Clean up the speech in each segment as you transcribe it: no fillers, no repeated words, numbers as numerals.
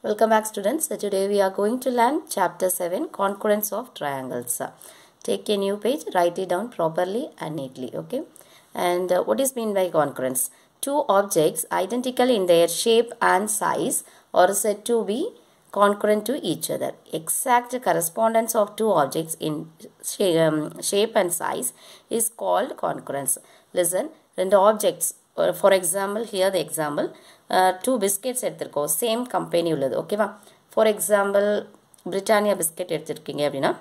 Welcome back students. Today we are going to learn chapter 7 concurrence of triangles. Take a new page, write it down properly and neatly. Okay. And what is mean by concurrence? Two objects identical in their shape and size are said to be concurrent to each other. Exact correspondence of two objects in shape and size is called concurrence. Listen, ரெண்டு objects, for example, here the example, two biscuits எடுத்திருக்கோம், same company உள்ளது, ஓகேவா? For example, Britannia biscuit எடுத்திருக்கீங்க அப்படின்னா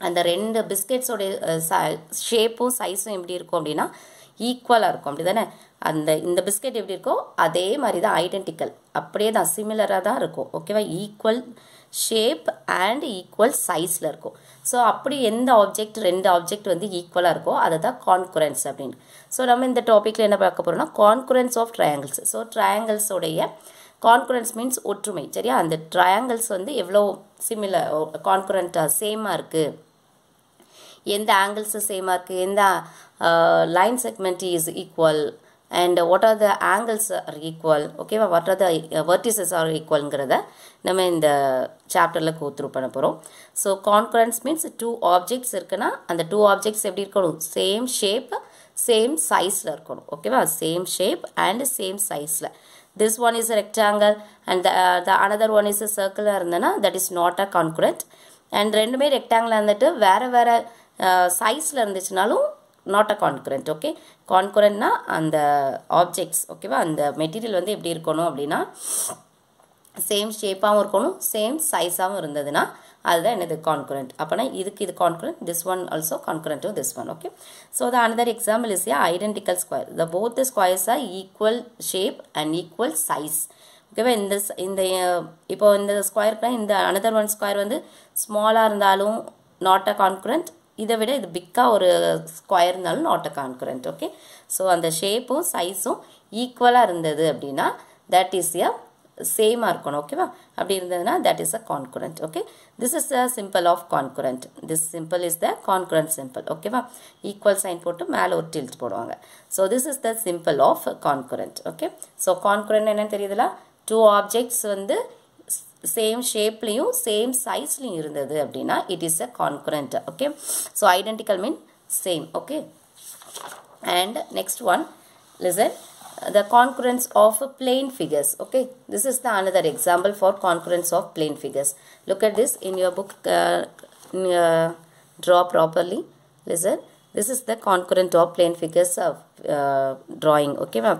அந்த ரெண்டு பிஸ்கெட்ஸோட ஷேப்பும் சைஸும் எப்படி இருக்கும் அப்படின்னா ஈக்குவலாக இருக்கும், அப்படி தானே? இந்த பிஸ்கெட் எப்படி இருக்கோ அதே மாதிரி தான், ஐடென்டிக்கல், அப்படியே தான், சிமிலராக தான் இருக்கும், ஓகேவா? ஈக்குவல் ஷேப் அண்ட் ஈக்குவல் சைஸில் இருக்கும். ஸோ அப்படி எந்த ஆப்ஜெக்ட் ரெண்டு ஆப்ஜெக்ட் வந்து ஈக்குவலாக இருக்கோ அதை தான் கான்குரன்ஸ் அப்படின்னு. ஸோ நம்ம இந்த டாப்பிக்கில் என்ன பார்க்க போகிறோம்னா கான்குரன்ஸ் ஆஃப் ட்ரையாங்கிள்ஸ். ஸோ ட்ரையாங்கிள்ஸோடைய கான்குரன்ஸ் மீன்ஸ் ஒற்றுமை, சரியா? அந்த ட்ரையாங்கிள்ஸ் வந்து எவ்வளோ சிமிலர் கான்குரண்ட்டாக சேமாக இருக்குது, எந்த ஆங்கிள்ஸு சேமாக இருக்குது, எந்த line segment is equal and what are the angles are equal, ஓகேவா? what are the vertices are equalங்கிறத நம்ம இந்த சாப்டரில் கோத்ரூ பண்ண போகிறோம். So congruence means two objects இருக்குன்னா அந்த டூ ஆப்ஜெக்ட்ஸ் எப்படி இருக்கணும்? சேம் ஷேப் சேம் சைஸில் இருக்கணும், ஓகேவா? சேம் ஷேப் அண்ட் சேம் சைஸில். this one is a rectangle and the another one is a circular இருந்தனா that is not a concurrent. and ரெண்டுமே ரெக்டாங்கிளாக இருந்துட்டு வேறு வேறு சைஸில் இருந்துச்சுனாலும் not a concurrent. ஓகே, கான்குரண்ட்னா அந்த ஆப்ஜெக்ட்ஸ், ஓகேவா? அந்த மெட்டீரியல் வந்து எப்படி இருக்கணும் அப்படின்னா சேம் ஷேப்பாகவும் இருக்கணும், சேம் சைஸாகவும் இருந்ததுன்னா அதுதான் என்னது கான்குரண்ட். அப்போனா இதுக்கு இது congruent, this one also congruent to this one. Okay, so the another example is identical square. The both the squares R equal shape and equal size, ஓகேவா? இந்த இப்போ இந்த ஸ்கொயருக்குனா இந்த அனதர் ஒன் ஸ்கொயர் வந்து ஸ்மாலாக இருந்தாலும் நாட் அ கான்குரண்ட், இதை விட இது பிக்காக ஒரு ஸ்கொயர் இருந்தாலும் not a congruent. Okay, so அந்த ஷேப்பும் சைஸும் ஈக்குவலாக இருந்தது அப்படின்னா தட் இஸ் எ சேமாக இருக்கணும், ஓகேவா? அப்படி இருந்ததுன்னா that is a congruent. Okay, this is the symbol of congruent. This symbol is the congruent symbol, ஓகேவா? ஈக்குவல் சைன் போட்டு மேலே ஒரு டில்ட் போடுவாங்க. So this is the symbol of congruent. Okay, so congruent என்னன்னு தெரியுதுல? டூ ஆப்ஜெக்ட்ஸ் வந்து same ஷேப்லையும் same சைஸ்லையும் இருந்தது அப்படின்னா it is a congruent. Okay, so identical mean same. Okay, and next one, listen, the concurrence of plane figures. Okay, this is the another example for concurrence of plane figures. Look at this in your book, draw properly. Listen, this is the concurrent of plane figures of drawing. Okay ma'am,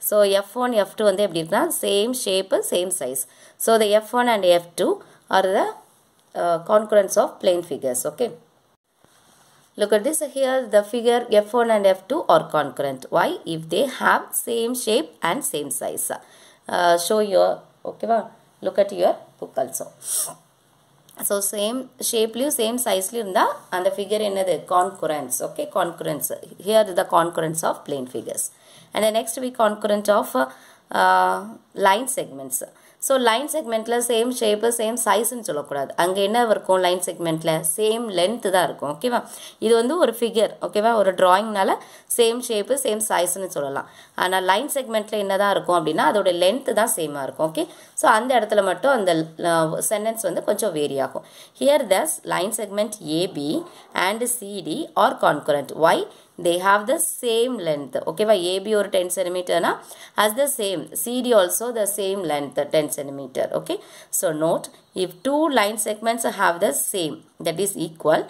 so f1 f2 வந்து எப்படி இருக்குன்னா same shape same size. So the f1 and f2 are the concurrence of plane figures. Okay, look at this here, the figure f1 and f2 are concurrent. Why? If they have same shape and same size. Show your, okay va? Look at your book also. So same shape liyu same size liyu irundha and the figure enadhu concurrence. Okay, concurrence, here the concurrence of plane figures. And the next we concurrent of line segments. So line செக்மெண்ட்டில் same shape same சைஸ்ன்னு சொல்லக்கூடாது, அங்கே என்ன இருக்கும்? Line செக்மெண்ட்டில் same length தான் இருக்கும், ஓகேவா? இது வந்து ஒரு ஃபிகர், ஓகேவா? ஒரு ட்ராயிங்னால சேம் ஷேப்பு சேம் சைஸ்ன்னு சொல்லலாம். ஆனால் லைன் செக்மெண்ட்டில் என்ன தான் இருக்கும் அப்படின்னா அதோட லென்த்து தான் சேமாக இருக்கும். ஓகே, ஸோ அந்த இடத்துல மட்டும் அந்த சென்டென்ஸ் வந்து கொஞ்சம் வேரி ஆகும். Here thus line segment AB and CD are congruent. Why? they have the same length. Okay, by AB or 10 centimeter na has the same, CD also the same length 10 centimeter. Okay, so note, if two line segments have the same, that is equal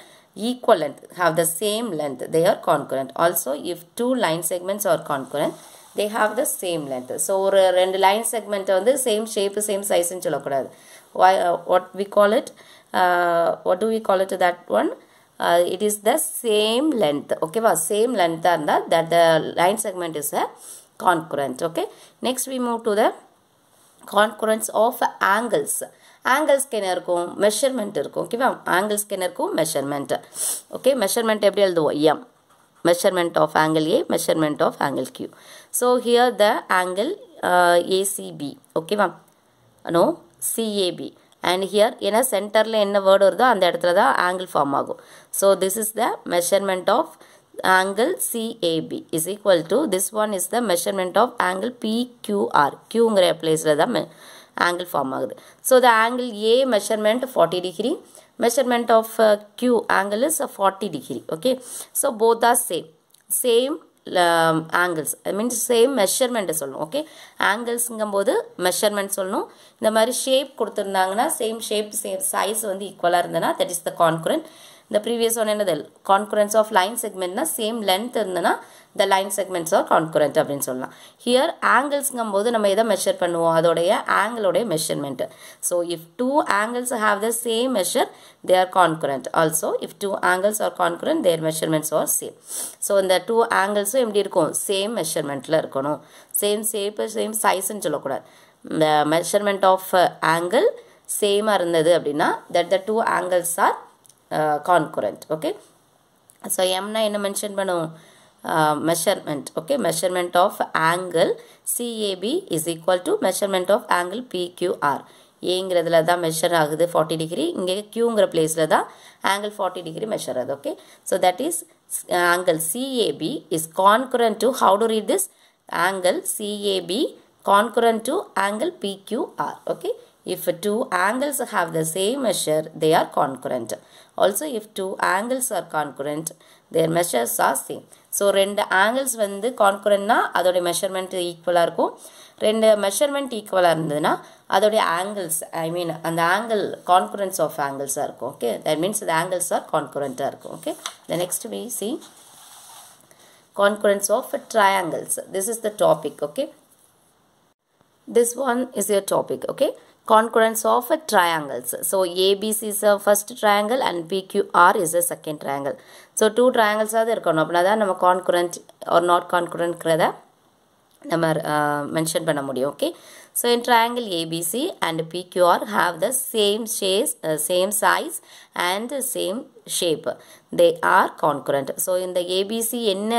length, have the same length, they are concurrent. Also if two line segments are concurrent, they have the same length. So ஒரு ரெண்டு line segment வந்து same shape same size ன்னு சொல்லக்கூடாது. Why? What we call it, what do we call it, that one? It is the same length. Okay, same length and that the line segment is a concurrent. Okay, next we move to the concurrence of angles. Angles can இருக்கும் measurement இருக்கும், ஓகேவா? angles can இருக்கும் measurement. okay, measurement எப்படி எழுதுவோம்? m, measurement of angle A, measurement of angle Q. So here the angle ACB, ஓகேவா? no, CAB. and here என்ன சென்டரில் என்ன வேர்டு வருதோ அந்த இடத்துல தான் ஆங்கிள் ஃபார்ம் ஆகும். So this is the measurement of angle CAB is equal to, this one is the measurement of angle PQR. Qங்கிற பிளேஸில் தான் angle form ஆகுது. So the angle A measurement 40 degree, measurement of Q angle is 40 degree. Okay, so both are same angles, I mean same measurement சொல்லணும். Okay, anglesங்கும்போது measurement சொல்லணும். இந்த மாதிரி shape கொடுத்திருந்தாங்கன்னா same shape same size வந்து ஈக்குவலா இருந்தனா that is the concurrent. The previous one என்னது concurrence of line segment na same length இருந்தனா the line segments are concurrent அப்படினு சொல்லலாம். Here anglesங்கும்போது நம்ம எதை measure பண்ணுவோம், அதோடைய angle உடைய measurement. So if two angles have the same measure, they are concurrent. Also if two angles are concurrent, their measurements are same. So இந்த two angles எப்படி இருக்கும், same measurementல இருக்கணும். Same shape same size ன்னு சொல்லக்கூடாது. The measurement of angle same இருந்தது அப்படினா that the two angles are concurrent. Okay, so m na என்ன mention பண்ணுவோம், measurement. Okay, measurement of angle CAB is equal to measurement of angle PQR. ஏங்கிறதுல தான் measure ஆகுது 40 degree, இங்கே Qங்கிற placeல தான் angle 40 degree measure ஆகுது. Okay, so that is angle CAB is concurrent to, how to read this, angle CAB concurrent to angle PQR. Okay, if two angles have the same measure, they are concurrent. Also if two angles are concurrent, their measures are same. So ரெண்டு angles வந்து concurrent னா அதோட measurement equal இருக்கும். ரெண்டு measurement equal இருந்ததுனா அதோட angles, I mean அந்த angle concurrence of angles இருக்கும். Okay, that means the angles are concurrent இருக்கும். Okay, the next we see concurrence of triangles. This is the topic. Okay, this one is your topic. Okay, concurrence of triangles. So ABC is the first triangle and PQR is the second triangle. So two triangles are there. நம்ம concurrent or not concurrent கிறத நம்ம mention பண்ண முடியும். Okay, so in triangle ABC and PQR have the same shape, same size and same shape. They are concurrent. So in the ABC என்ன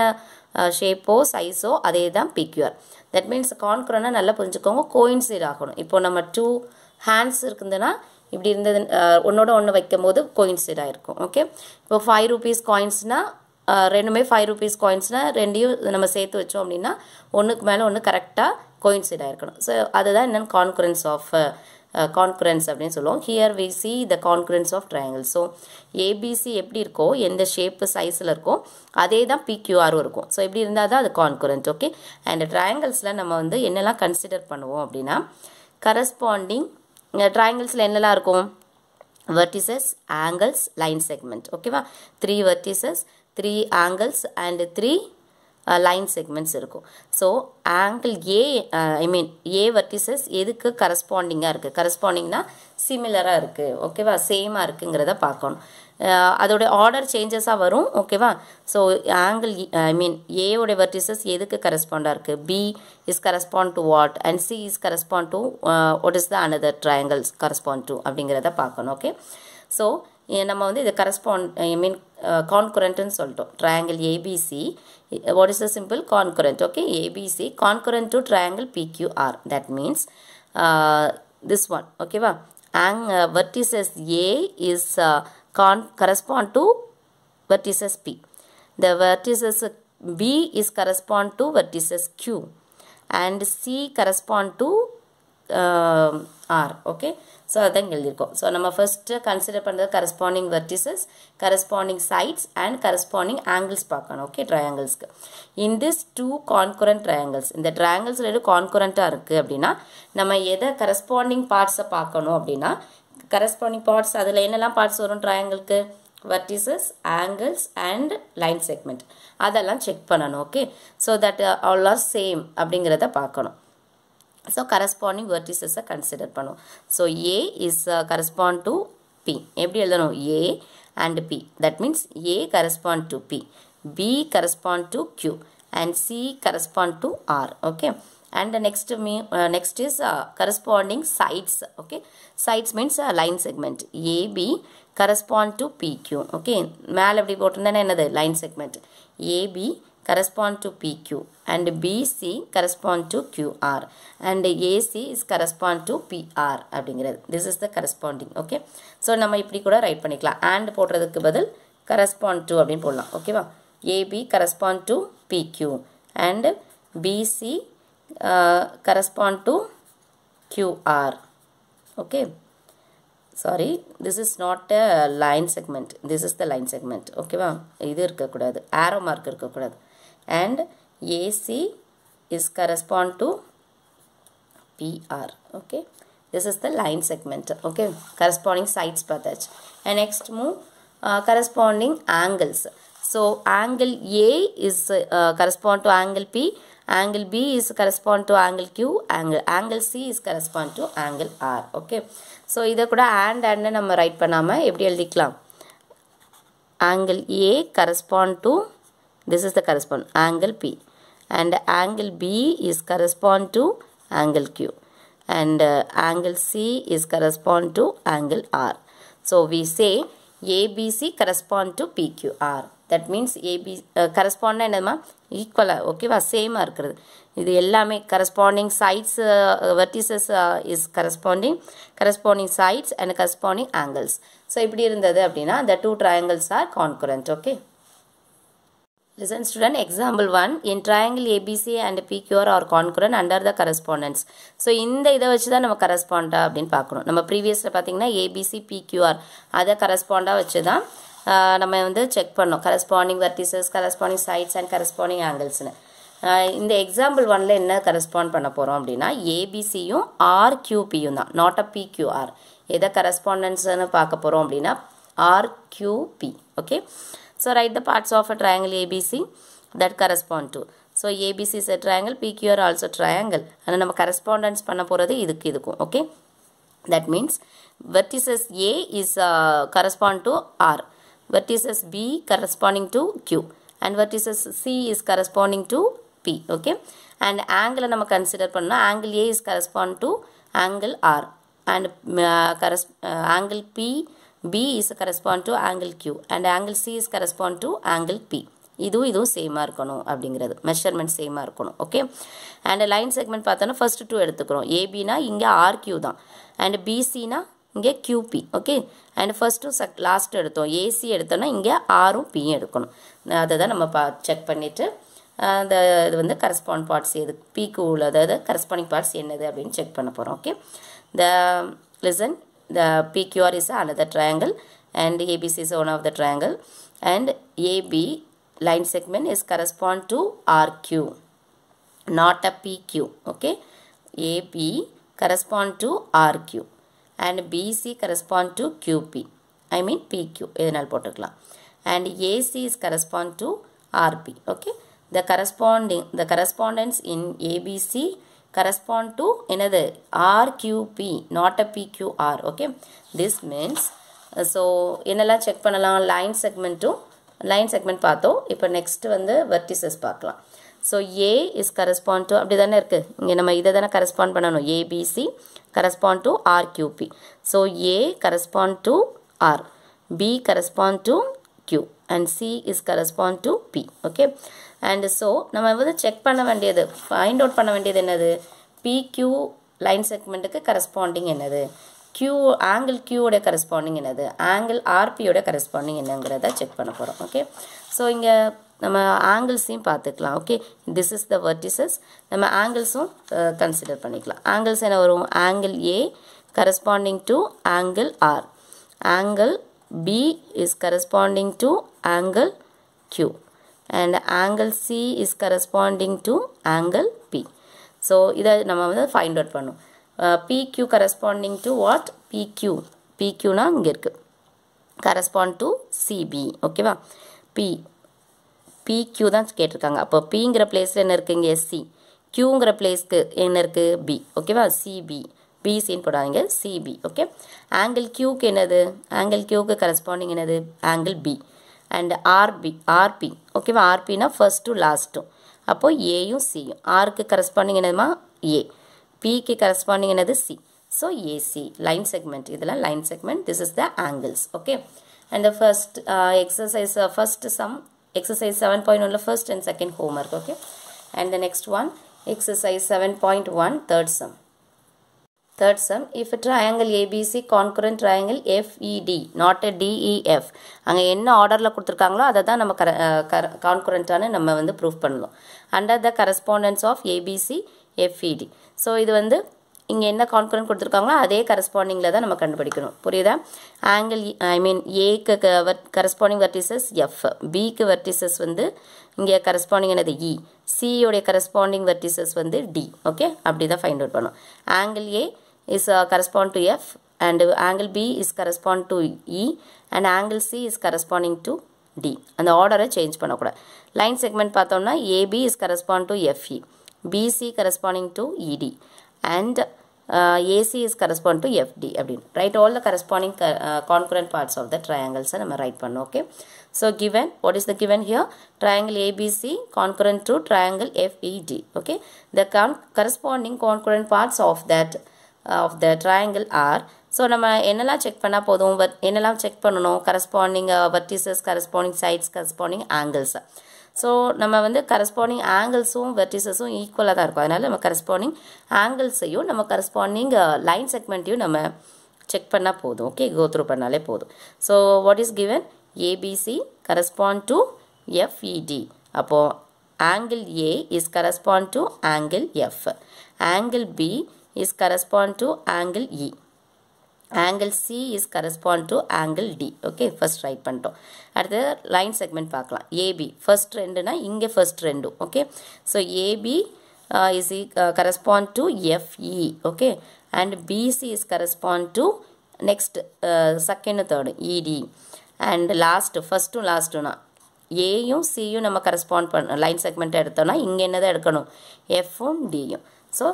ஷேப்போ சைஸோ அதே தான் PQR. That means concurrent நல்லா புரிஞ்சுக்கோங்க, coincide ஆகணும். இப்போ நம்ம two hands இருக்குதுன்னா இப்படி இருந்தது ஒன்னோட ஒன்று வைக்கும் போது coincide ஆயிருக்கும். ஓகே, இப்போ 5 rupees coinsனா ரெண்டுமே 5 rupees coinsனா ரெண்டையும் நம்ம சேர்த்து வச்சோம் அப்படின்னா ஒன்றுக்கு மேலே ஒன்று கரெக்டாக coincide ஆயிருக்கணும். ஸோ அதுதான் என்னென்னு concurrence of concurrence அப்படின்னு சொல்லுவோம். Here we see the concurrence of triangles. So ABC எப்படி இருக்கோ, எந்த ஷேப்பு சைஸில் இருக்கோ அதே தான் PQRும் இருக்கும். ஸோ இப்படி இருந்தால் தான் அது concurrent. ஓகே, அண்ட் ட்ரையாங்கிள்ஸில் நம்ம வந்து என்னெல்லாம் கன்சிடர் பண்ணுவோம் அப்படின்னா, கரஸ்பாண்டிங் ட்ரையாங்கிள்ஸில் என்னெல்லாம் இருக்கும், vertices, angles, line segment. ஓகேவா, 3 vertices, 3 angles and 3 line segments இருக்கும். ஸோ ஆங்கிள் ஏ, ஐ மீன் ஏ வெர்டிசஸ் எதுக்கு கரஸ்பாண்டிங்காக இருக்குது, கரஸ்பாண்டிங்னா சிமிலராக இருக்குது. ஓகேவா, சேமாக இருக்குங்கிறத பார்க்கணும். அதோட ஆர்டர் சேஞ்சஸாக வரும். ஓகேவா, ஸோ ஆங்கிள் ஐ மீன் ஏவோட வெர்டிசஸ் எதுக்கு கரஸ்பாண்டாக இருக்குது, B is correspond to what and C is correspond to what is the another triangles correspond to அப்படிங்கிறத பார்க்கணும். ஓகே, ஸோ நம்ம வந்து இது கரஸ்பாண்ட் ஐ மீன் கான்குரண்ட்னு சொல்லிட்டோம். Triangle ABC, what is the simple congruent. Okay, ABC congruent to triangle PQR. That means this one. ஓகேவா, vertices A is correspond to vertices P. The vertices B is correspond to vertices Q and C correspond to R. Okay, so அதான் எழுதிருக்கோம். So நம்ம first consider பண்ணுறது corresponding vertices, corresponding sides and corresponding angles பார்க்கணும். Okay, ட்ரையாங்கிள்ஸ்க்கு in this two congruent triangles, இந்த triangles ரெண்டு கான்குரண்ட்டாக இருக்குது அப்படின்னா நம்ம எதை கரஸ்பாண்டிங் பார்ட்ஸை பார்க்கணும் அப்படின்னா, கரஸ்பாண்டிங் பார்ட்ஸ் அதில் என்னெல்லாம் பார்ட்ஸ் வரும் ட்ரையாங்கிளுக்கு, vertices, angles and line segment, அதெல்லாம் செக் பண்ணணும். Okay, so that all are same அப்படிங்கிறத பார்க்கணும். ஸோ கரஸ்பாண்டிங் வெர்டிசஸை கன்சிடர் பண்ணும். So A is correspond to P. எப்படி எழுதணும், A and P. That means A correspond to P, B correspond to Q and C correspond to R. Okay, and next is corresponding sides. Okay, sides means line segment. AB correspond to PQ. Okay, மேல எப்படி போட்டிருந்தேன்னா என்னது, line segment. AB correspond to PQ and BC correspond to QR and AC is correspond to PR அப்படிங்கிறது. This is the corresponding. Okay, so நம்ம இப்படி கூட right பண்ணிக்கலாம். and போடுறதுக்கு பதில் correspond to அப்படின்னு போடலாம். ஓகேவா, AB correspond to PQ and BC correspond to QR. okay. Sorry, this is not a line segment, this is the line segment, okay va, idu irukka kudadu, arrow mark irukka kudadu. And AC is correspond to PR, okay. This is the line segment, okay. Corresponding sides pathach. And next move corresponding angles. So angle A is correspond to angle P, angle B is correspond to angle Q, angle C is correspond to angle R, okay. So இதை கூட and நம்ம right பண்ணாமல் எப்படி எழுதிக்கலாம், angle A correspond to, this is the correspond angle P, and angle B is correspond to angle Q, and angle C is correspond to angle R. So we say ABC correspond to PQR. That means AB correspond என்னமா ஈக்குவலாக, ஓகேவா, சேமாக இருக்கிறது. இது எல்லாமே corresponding sides, vertices is corresponding sides and corresponding angles. So இப்படி இருந்தது அப்படின்னா the two triangles are concurrent, okay. Listen student, example 1, in triangle ABC and PQR are concurrent under the correspondence. So இந்த இதை வச்சு தான் நம்ம correspond அப்படின்னு பார்க்கணும். நம்ம ப்ரீவியஸில் பார்த்தீங்கன்னா ABC PQR அதை correspond வச்சு தான் நம்ம வந்து செக் பண்ணோம், corresponding vertices, corresponding sides and corresponding anglesனு. இந்த எக்ஸாம்பிள் 1ல என்ன கரஸ்பாண்ட் பண்ண போகிறோம் அப்படின்னா ஏபிசியும் ஆர்கியூபியும் தான், நாட் அ பிக்யூஆர். எதை கரஸ்பாண்டன்ஸ்னு பார்க்க போகிறோம் அப்படின்னா ஆர்கியூபி, okay. So write the parts of a triangle ABC that correspond to. So ABC is a triangle, PQR also triangle. ஆனால் நம்ம correspondence பண்ண போகிறது இதுக்கும், okay. That means vertices A is correspond to R, vertices B corresponding to Q, and vertices C is corresponding to P, okay. And angle நம்ம consider பண்ணா angle A is correspond to angle R, and angle B is correspond to angle Q, and angle C is correspond to angle P. இதுவும் சேமாக இருக்கணும் அப்படிங்கிறது, measurement சேமாக இருக்கணும், okay. And line segment பார்த்தோன்னா first 2 எடுத்துக்கிறோம். ஏபினா இங்கே ஆர்கியூ தான், அண்ட் பிசினா இங்கே கியூபி, ஓகே. அண்ட் ஃபர்ஸ்ட்டும் லாஸ்ட் எடுத்தோம், ஏசி எடுத்தோன்னா இங்கே ஆரும் பியும் எடுக்கணும். அதை தான் நம்ம செக் பண்ணிவிட்டு அந்த இது வந்து கரஸ்பாண்ட் பார்ட்ஸ் எது பிக்கு உள்ளது, அதாவது கரஸ்பாண்டிங் பார்ட்ஸ் என்னது அப்படின்னு செக் பண்ண போகிறோம், okay. Listen, the PQR is another triangle and ABC is one of the triangle, and AB line segment is correspond to RQ, not a PQ, okay. AB correspond to RQ and BC correspond to QP, I mean PQ இதனால் போட்டுக்கலாம். And AC is correspond to RP, okay. The correspondence in ABC correspond to another RQP, not a PQR, okay. This means so என்னெல்லாம் check பண்ணலாம், line segment பார்த்தோம். இப்போ next வந்து vertices பார்க்கலாம். So A is correspond to, அப்படி தானே இருக்குது, இங்கே நம்ம இதை தானே கரஸ்பாண்ட் பண்ணணும், ABC correspond to RQP. So A correspond to R, B correspond to Q, and C is correspond to P, okay. And so நம்ம வந்து செக் பண்ண வேண்டியது, ஃபைண்ட் அவுட் பண்ண வேண்டியது என்னது, பிக்யூ லைன் செக்மெண்ட்டுக்கு கரஸ்பாண்டிங் என்னது, கியூ ஆங்கிள் கியூவோட கரஸ்பாண்டிங் என்னது, ஆங்கிள் ஆர்பியோட கரஸ்பாண்டிங் என்னங்கிறத செக் பண்ண போகிறோம், ஓகே. ஸோ இங்கே நம்ம ஆங்கிள்ஸையும் பார்த்துக்கலாம், okay. This is the vertices, நம்ம ஆங்கிள்ஸும் கன்சிடர் பண்ணிக்கலாம். ஆங்கிள்ஸ் என்ன வரும், angle A corresponding to angle R, angle B is corresponding to angle Q, and angle C is corresponding to angle P. So இதை நம்ம வந்து find out பண்ணும். PQ corresponding to what, PQ னா இங்கே இருக்குது, correspond to CB, ஓகேவா. PQ தான் கேட்டிருக்காங்க. அப்போ Pங்கிற பிளேஸில் என்ன இருக்குது, இங்கே C, Qங்கிற பிளேஸ்க்கு என்ன இருக்குது, B, ஓகேவா. CB, BCன்னு போடாதீங்க, CB, ஓகே. ஆங்கிள் Qக்கு என்னது, ஆங்கிள் Qக்கு கரஸ்பாண்டிங் என்னது, ஆங்கிள் B, and RP, ஓகேவா. RPனா ஃபர்ஸ்ட்டு லாஸ்ட்டும், அப்போது ஏயும் சியும், ஆருக்கு கரஸ்பாண்டிங் என்னதுமா ஏ, பிக்கு கரஸ்பாண்டிங் என்னது C. So AC line segment, இதெல்லாம் line segment. This is the angles, okay. And the first exercise, first sum exercise 7.1 first and second homework, okay. And the next one exercise 7.1 third sum. If a triangle ABC concurrent triangle FED, not a DEF, அங்கே என்ன ஆர்டரில் கொடுத்துருக்காங்களோ அதை தான் நம்ம கான்குரண்ட்டானு நம்ம வந்து proof பண்ணணும். Under the correspondence of ABC FED. So இது வந்து இங்கே என்ன கான்கரண்ட் கொடுத்துருக்காங்களோ அதே கரஸ்பாண்டிங்கில் தான் நம்ம கண்டுபிடிக்கணும். புரியுதா? ஆங்கிள் ஏக்கு கரஸ்பாண்டிங் வெர்டிசஸ் எஃப், பிக்கு வெர்டிசஸ் வந்து இங்கே கரஸ்பாண்டிங் என்னது இ, சியோடைய கரஸ்பாண்டிங் வெர்டிசஸ் வந்து டி. ஓகே, அப்படி தான் ஃபைண்ட் அவுட் பண்ணணும். Angle A is correspond to F and angle B is correspond to E and angle C is corresponding to D. அந்த ஆர்டரை சேஞ்ச் பண்ணக்கூடாது. லைன் செக்மெண்ட் பார்த்தோம்னா AB is correspond to FE, BC corresponding to ED and AC is correspond to FD அப்படின்னு write all the corresponding concurrent parts of the triangles நம்ம write பண்ணோம். Okay, so given, what is the given here? Triangle ABC concurrent to triangle FED. Okay, the corresponding concurrent parts of the triangle are, so நம்ம என்னெல்லாம் check பண்ணால் போதும், என்னெல்லாம் check பண்ணணும், corresponding vertices, corresponding sides, corresponding angles. So நம்ம வந்து corresponding ஆங்கிள்ஸும் வெர்டிசஸும் ஈக்குவலாக தான் இருக்கும். அதனால் நம்ம கரஸ்பாண்டிங் ஆங்கிள்ஸையும் நம்ம கரஸ்பாண்டிங் லைன் செக்மெண்ட்டையும் நம்ம செக் பண்ணால் போதும். ஓகே, கோ த்ரூ பண்ணாலே போதும். So what is given? ABC correspond to FED. அப்போது angle A is correspond to angle F, angle B is correspond to angle E, angle C is correspond to angle D. Okay, first write பண்ணிட்டோம். அடுத்து line segment பார்க்கலாம். AB first ரெண்டுனா இங்கே first ரெண்டு. Okay, so AB is correspond to FE. Okay, and BC is correspond to next second third ED and last first to last னா ஏயும் சியும் நம்ம correspond பண்ண line segment எடுத்தோம்னா இங்கே என்னதான் எடுக்கணும்? எஃப்பும் டியும். So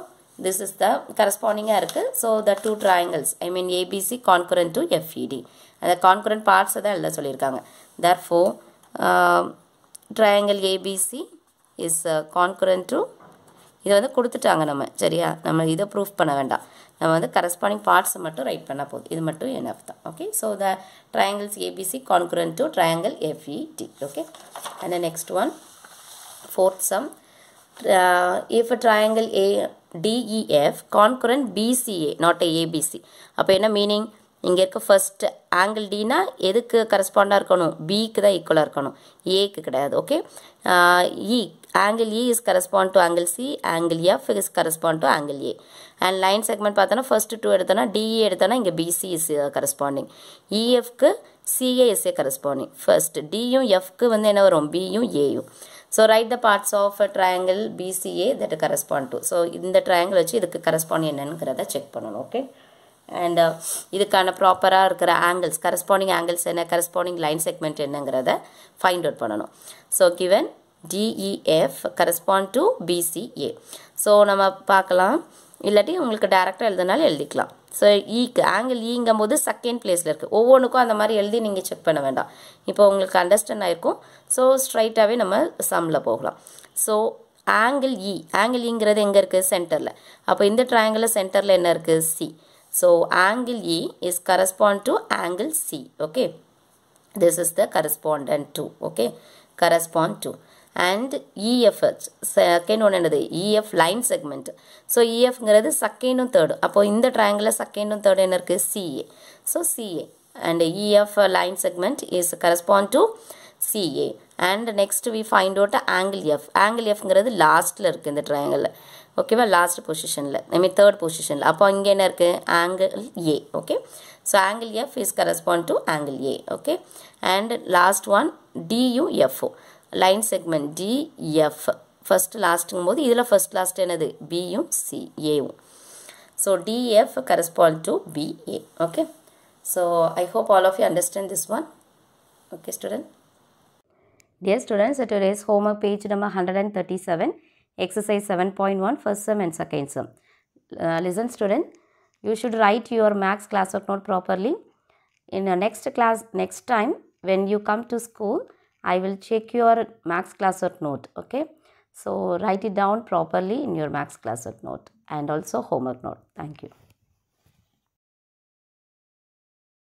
this is the corresponding இருக்குது. So the two triangles, I mean ABC concurrent to FED, and the concurrent parts தான் எழுத சொல்லியிருக்காங்க. Therefore triangle ABC is concurrent to, இதை வந்து கொடுத்துட்டாங்க நம்ம, சரியா? நம்ம இதை ப்ரூஃப் பண்ண வேண்டாம், நம்ம வந்து கரஸ்பாண்டிங் பார்ட்ஸை மட்டும் ரைட் பண்ணால் போதும். இது மட்டும் enough தான். Okay, so the triangles ABC concurrent to triangle FED. Okay, and the next one, fourth sum, if a triangle DEF concurrent BCA not a ABC. அப்போ என்ன மீனிங்? இங்கே இருக்க ஃபர்ஸ்ட் ஆங்கிள் டினா எதுக்கு கரஸ்பாண்டாக இருக்கணும்? பிக்கு தான் ஈக்குவலாக இருக்கணும், ஏக்கு கிடையாது. Okay, E angle E is correspond to angle C, angle F is correspond to angle A. And line segment பார்த்தோன்னா ஃபர்ஸ்ட் டூ எடுத்தோன்னா டிஇ எடுத்தோன்னா இங்கே பிசி இஸ் கரஸ்பாண்டிங், இஎஃப்க்கு CA is A corresponding. First டியும் எஃப்க்கு வந்து என்ன வரும்? பியும் ஏயும். So write the parts of a triangle BCA that correspond to. So இந்த triangle வச்சு இதுக்கு correspond என்னங்கிறத செக் பண்ணணும். ஓகே, அண்ட் இதுக்கான ப்ராப்பராக இருக்கிற ஆங்கிள்ஸ், கரஸ்பாண்டிங் ஆங்கிள்ஸ் என்ன, கரஸ்பாண்டிங் லைன் செக்மெண்ட் என்னங்கிறத ஃபைண்ட் அவுட் பண்ணணும். So given DEF correspond to BCA. So நம்ம பார்க்கலாம், இல்லாட்டி உங்களுக்கு டேரெக்டாக எழுதுனாலும் எழுதிக்கலாம். ஸோ ஈக்கு ஆங்கிள் ஈங்கும் போது செகண்ட் பிளேஸில் இருக்குது. ஒவ்வொன்றுக்கும் அந்த மாதிரி எழுதி நீங்கள் செக் பண்ண வேண்டாம். இப்போ உங்களுக்கு அண்டர்ஸ்டாண்ட் ஆகிருக்கும். ஸோ ஸ்ட்ரைட்டாகவே நம்ம சம்மில் போகலாம். ஸோ ஆங்கிள் ஈங்கிறது எங்கே இருக்குது? சென்டரில். அப்போ இந்த ட்ரையாங்கிளில் சென்டரில் என்ன இருக்குது? C. So angle E is correspond to angle C. Okay, this is the correspondent to. Okay, correspond to. and EF second one என்னது? EF line segment. so EF ங்கிறது second and third. அப்போ இந்த triangle second and third என்ன இருக்கு? CA. so CA and EF line segment is correspond to CA. and next we find out angle F. angle F ங்கிறது லாஸ்ட்ல இருக்கு இந்த triangle. ஓகேவா? லாஸ்ட் பொசிஷனில், ஐ மீன் தேர்ட் பொசிஷனில். அப்போ இங்கே என்ன இருக்கு? Angle A. Okay, so angle F is correspond to angle A. Okay, and last one DF line segment DF first லாஸ்ட்டுங்கும் போது இதில் ஃபர்ஸ்ட் லாஸ்ட் என்னது? பியும் சி ஏவும். So DF correspond to BA. Okay, so I hope all of you understand this one. Okay student. Dear students, today's homework page number 137, exercise 7.1, first sum and second sum. Listen student, you should write your maths classwork note properly. In the next class, next time when you come to school, I will check your maths classwork note. Okay, so write it down properly in your maths classwork note and also homework note. Thank you.